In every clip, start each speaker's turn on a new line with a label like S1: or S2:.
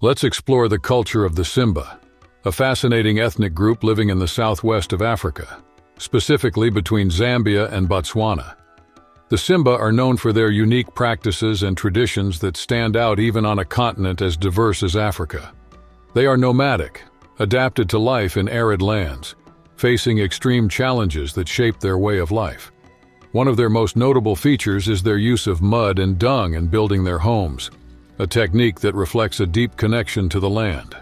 S1: Let's explore the culture of the Himba, a fascinating ethnic group living in the southwest of Africa, specifically between Zambia and Botswana. The Himba are known for their unique practices and traditions that stand out even on a continent as diverse as Africa. They are nomadic, adapted to life in arid lands, facing extreme challenges that shape their way of life. One of their most notable features is their use of mud and dung in building their homes, a technique that reflects a deep connection to the land.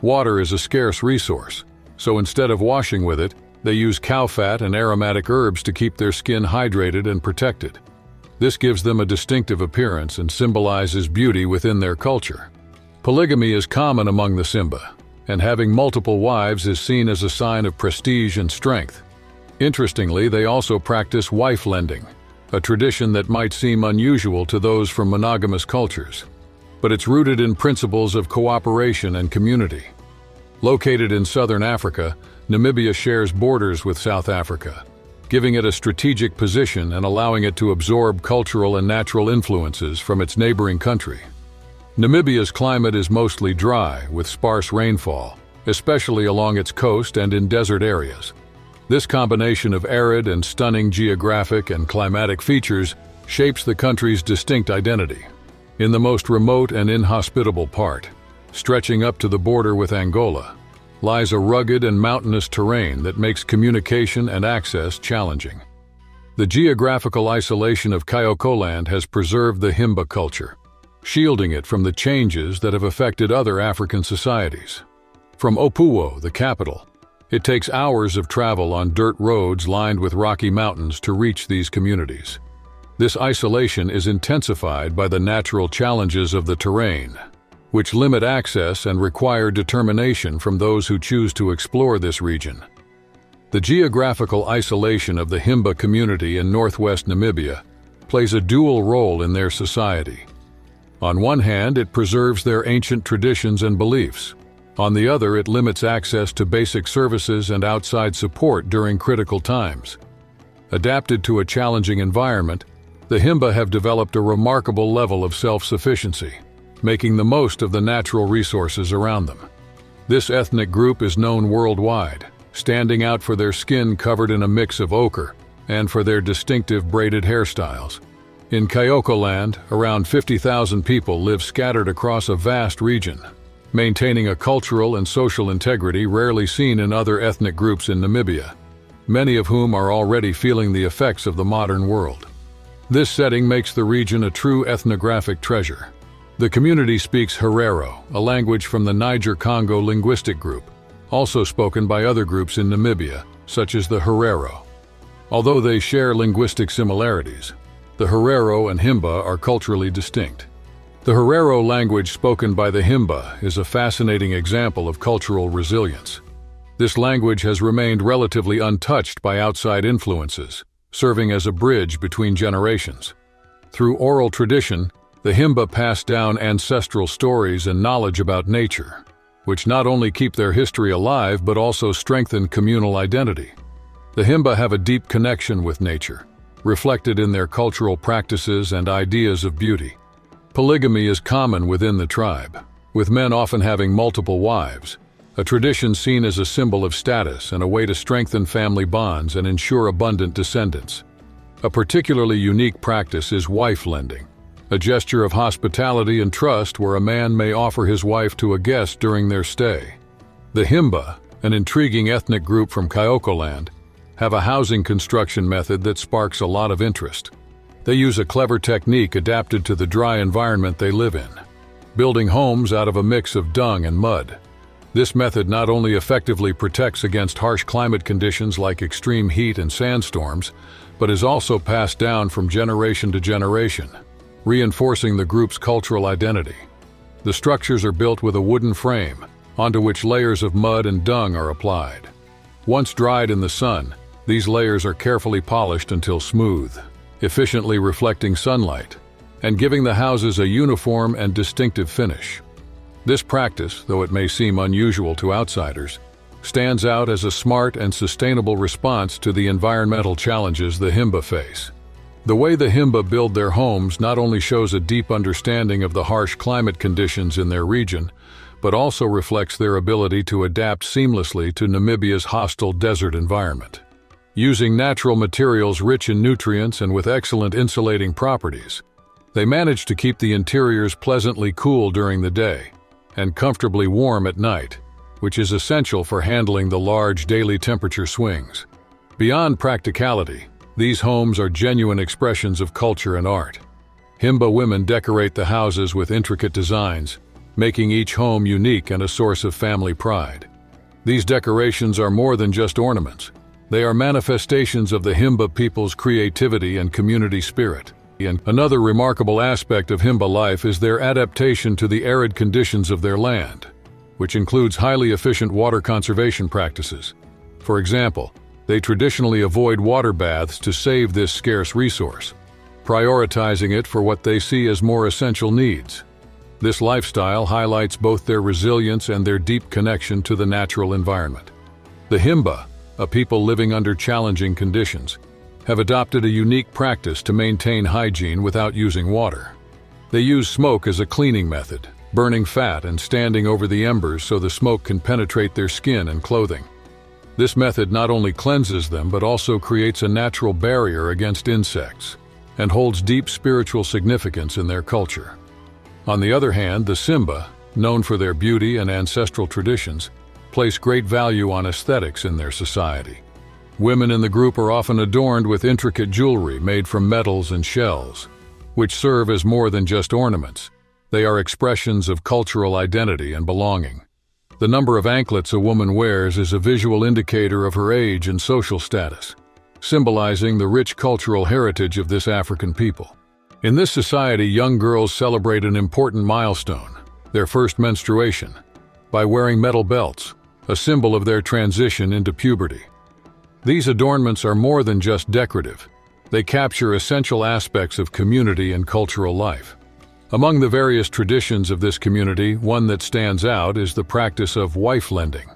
S1: Water is a scarce resource, so instead of washing with it, they use cow fat and aromatic herbs to keep their skin hydrated and protected. This gives them a distinctive appearance and symbolizes beauty within their culture. Polygamy is common among the Himba, and having multiple wives is seen as a sign of prestige and strength. Interestingly, they also practice wife-lending, a tradition that might seem unusual to those from monogamous cultures, but it's rooted in principles of cooperation and community. Located in southern Africa, Namibia shares borders with South Africa, giving it a strategic position and allowing it to absorb cultural and natural influences from its neighboring country. Namibia's climate is mostly dry, with sparse rainfall, especially along its coast and in desert areas. This combination of arid and stunning geographic and climatic features shapes the country's distinct identity. In the most remote and inhospitable part, stretching up to the border with Angola, lies a rugged and mountainous terrain that makes communication and access challenging. The geographical isolation of Kyokoland has preserved the Himba culture, shielding it from the changes that have affected other African societies. From Opuwo, the capital, it takes hours of travel on dirt roads lined with rocky mountains to reach these communities. This isolation is intensified by the natural challenges of the terrain, which limit access and require determination from those who choose to explore this region. The geographical isolation of the Himba community in northwest Namibia plays a dual role in their society. On one hand, it preserves their ancient traditions and beliefs. On the other, it limits access to basic services and outside support during critical times. Adapted to a challenging environment, the Himba have developed a remarkable level of self-sufficiency, making the most of the natural resources around them. This ethnic group is known worldwide, standing out for their skin covered in a mix of ochre and for their distinctive braided hairstyles. In Kyokoland, around 50,000 people live scattered across a vast region, maintaining a cultural and social integrity rarely seen in other ethnic groups in Namibia, many of whom are already feeling the effects of the modern world. This setting makes the region a true ethnographic treasure. The community speaks Herero, a language from the Niger-Congo linguistic group, also spoken by other groups in Namibia, such as the Herero. Although they share linguistic similarities, the Herero and Himba are culturally distinct. The Herero language spoken by the Himba is a fascinating example of cultural resilience. This language has remained relatively untouched by outside influences, serving as a bridge between generations. Through oral tradition, the Himba pass down ancestral stories and knowledge about nature, which not only keep their history alive but also strengthen communal identity. The Himba have a deep connection with nature, reflected in their cultural practices and ideas of beauty. Polygamy is common within the tribe, with men often having multiple wives, a tradition seen as a symbol of status and a way to strengthen family bonds and ensure abundant descendants. A particularly unique practice is wife-lending, a gesture of hospitality and trust where a man may offer his wife to a guest during their stay. The Himba, an intriguing ethnic group from Kyokoland, have a housing construction method that sparks a lot of interest. They use a clever technique adapted to the dry environment they live in, building homes out of a mix of dung and mud. This method not only effectively protects against harsh climate conditions like extreme heat and sandstorms, but is also passed down from generation to generation, reinforcing the group's cultural identity. The structures are built with a wooden frame, onto which layers of mud and dung are applied. Once dried in the sun, these layers are carefully polished until smooth, efficiently reflecting sunlight, and giving the houses a uniform and distinctive finish. This practice, though it may seem unusual to outsiders, stands out as a smart and sustainable response to the environmental challenges the Himba face. The way the Himba build their homes not only shows a deep understanding of the harsh climate conditions in their region, but also reflects their ability to adapt seamlessly to Namibia's hostile desert environment. Using natural materials rich in nutrients and with excellent insulating properties, they manage to keep the interiors pleasantly cool during the day and comfortably warm at night, which is essential for handling the large daily temperature swings. Beyond practicality, these homes are genuine expressions of culture and art. Himba women decorate the houses with intricate designs, making each home unique and a source of family pride. These decorations are more than just ornaments. They are manifestations of the Himba people's creativity and community spirit. And another remarkable aspect of Himba life is their adaptation to the arid conditions of their land, which includes highly efficient water conservation practices. For example, they traditionally avoid water baths to save this scarce resource, prioritizing it for what they see as more essential needs. This lifestyle highlights both their resilience and their deep connection to the natural environment. The Himba, a people living under challenging conditions, have adopted a unique practice to maintain hygiene without using water. They use smoke as a cleaning method, burning fat and standing over the embers so the smoke can penetrate their skin and clothing. This method not only cleanses them but also creates a natural barrier against insects and holds deep spiritual significance in their culture. On the other hand, the Simba, known for their beauty and ancestral traditions, place great value on aesthetics in their society. Women in the group are often adorned with intricate jewelry made from metals and shells, which serve as more than just ornaments. They are expressions of cultural identity and belonging. The number of anklets a woman wears is a visual indicator of her age and social status, symbolizing the rich cultural heritage of this African people. In this society, young girls celebrate an important milestone, their first menstruation, by wearing metal belts, a symbol of their transition into puberty. These adornments are more than just decorative. They capture essential aspects of community and cultural life. Among the various traditions of this community, one that stands out is the practice of wife-lending.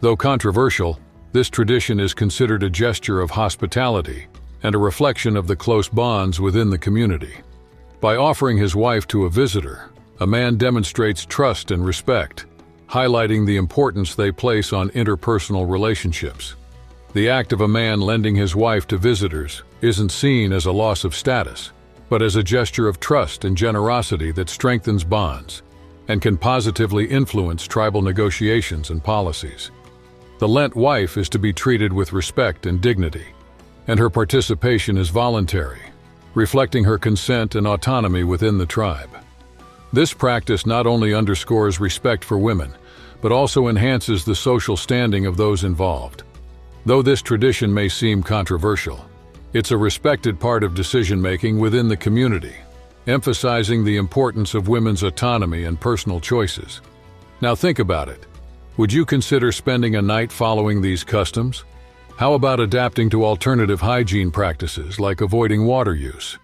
S1: Though controversial, this tradition is considered a gesture of hospitality and a reflection of the close bonds within the community. By offering his wife to a visitor, a man demonstrates trust and respect, highlighting the importance they place on interpersonal relationships. The act of a man lending his wife to visitors isn't seen as a loss of status, but as a gesture of trust and generosity that strengthens bonds and can positively influence tribal negotiations and policies. The lent wife is to be treated with respect and dignity, and her participation is voluntary, reflecting her consent and autonomy within the tribe. This practice not only underscores respect for women, but also enhances the social standing of those involved. Though this tradition may seem controversial, it's a respected part of decision-making within the community, emphasizing the importance of women's autonomy and personal choices. Now think about it. Would you consider spending a night following these customs? How about adapting to alternative hygiene practices like avoiding water use?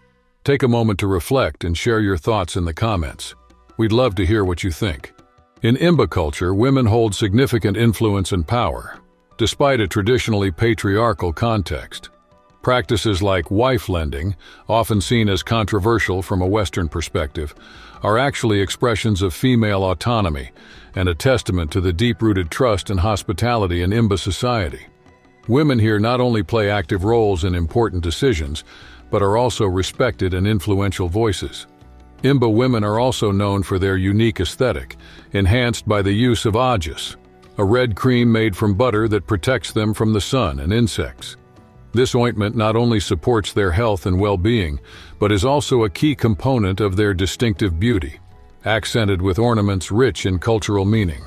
S1: Take a moment to reflect and share your thoughts in the comments. We'd love to hear what you think. In Himba culture, women hold significant influence and power, despite a traditionally patriarchal context. Practices like wife-lending, often seen as controversial from a Western perspective, are actually expressions of female autonomy and a testament to the deep-rooted trust and hospitality in Himba society. Women here not only play active roles in important decisions, but are also respected and influential voices. Himba women are also known for their unique aesthetic, enhanced by the use of ajus, a red cream made from butter that protects them from the sun and insects. This ointment not only supports their health and well-being, but is also a key component of their distinctive beauty, accented with ornaments rich in cultural meaning.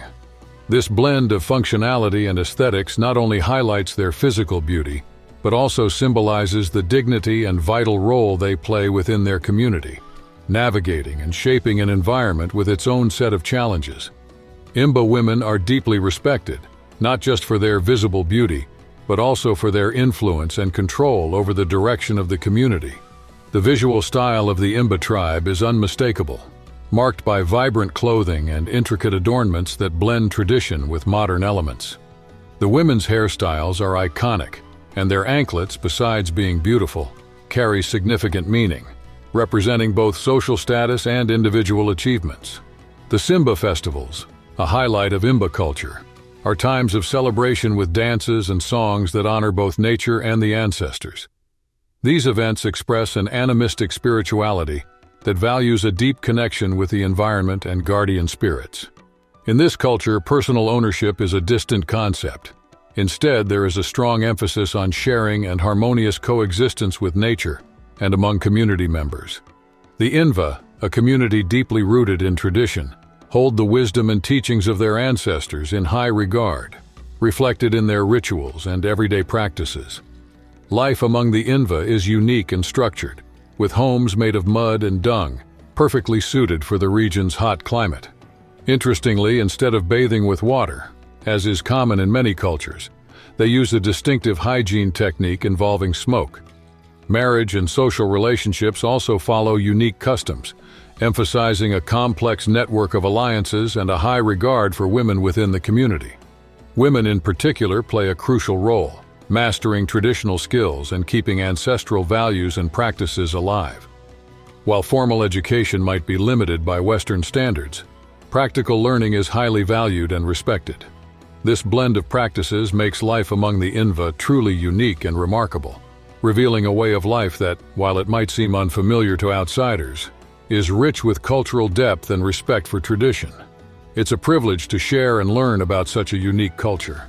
S1: This blend of functionality and aesthetics not only highlights their physical beauty, but also symbolizes the dignity and vital role they play within their community, navigating and shaping an environment with its own set of challenges. Himba women are deeply respected, not just for their visible beauty, but also for their influence and control over the direction of the community. The visual style of the Himba tribe is unmistakable, marked by vibrant clothing and intricate adornments that blend tradition with modern elements. The women's hairstyles are iconic, and their anklets, besides being beautiful, carry significant meaning, representing both social status and individual achievements. The Simba festivals, A highlight of Himba culture are times of celebration with dances and songs that honor both nature and the ancestors. These events express an animistic spirituality that values a deep connection with the environment and guardian spirits. In this culture, personal ownership is a distant concept. Instead, there is a strong emphasis on sharing and harmonious coexistence with nature and among community members. The Inva, a community deeply rooted in tradition, hold the wisdom and teachings of their ancestors in high regard, reflected in their rituals and everyday practices. Life among the Inva is unique and structured, with homes made of mud and dung, perfectly suited for the region's hot climate. Interestingly, instead of bathing with water, as is common in many cultures, they use a distinctive hygiene technique involving smoke. Marriage and social relationships also follow unique customs, emphasizing a complex network of alliances and a high regard for women within the community. Women in particular play a crucial role, mastering traditional skills and keeping ancestral values and practices alive. While formal education might be limited by Western standards, practical learning is highly valued and respected. This blend of practices makes life among the Inva truly unique and remarkable, revealing a way of life that, while it might seem unfamiliar to outsiders, is rich with cultural depth and respect for tradition. It's a privilege to share and learn about such a unique culture.